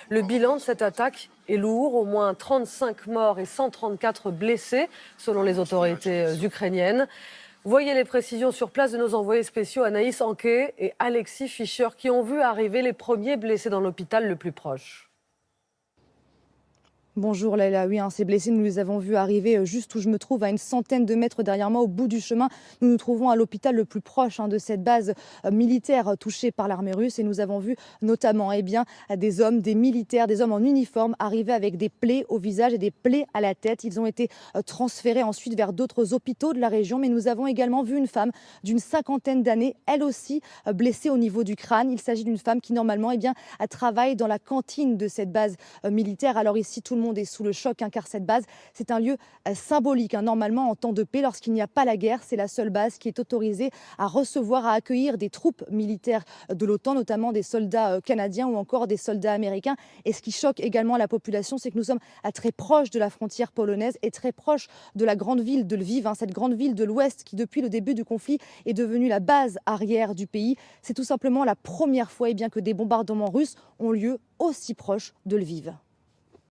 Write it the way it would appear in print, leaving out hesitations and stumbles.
Le bilan de cette attaque est lourd, au moins 35 morts et 134 blessés, selon les autorités ukrainiennes. Voyez les précisions sur place de nos envoyés spéciaux Anaïs Anquet et Alexis Fischer qui ont vu arriver les premiers blessés dans l'hôpital le plus proche. Bonjour Laila, oui, ces blessés, nous les avons vus arriver juste où je me trouve, à une centaine de mètres derrière moi, au bout du chemin. Nous nous trouvons à l'hôpital le plus proche de cette base militaire touchée par l'armée russe. Et nous avons vu notamment des hommes, des militaires, des hommes en uniforme arriver avec des plaies au visage et des plaies à la tête. Ils ont été transférés ensuite vers d'autres hôpitaux de la région. Mais nous avons également vu une femme d'une cinquantaine d'années, elle aussi blessée au niveau du crâne. Il s'agit d'une femme qui normalement travaille dans la cantine de cette base militaire. Alors ici, tout le monde est sous le choc car cette base, c'est un lieu symbolique. Normalement, en temps de paix, lorsqu'il n'y a pas la guerre, c'est la seule base qui est autorisée à recevoir, à accueillir des troupes militaires de l'OTAN, notamment des soldats canadiens ou encore des soldats américains. Et ce qui choque également la population, c'est que nous sommes très proche de la frontière polonaise et très proche de la grande ville de Lviv, cette grande ville de l'Ouest qui, depuis le début du conflit, est devenue la base arrière du pays. C'est tout simplement la première fois que des bombardements russes ont lieu aussi proche de Lviv.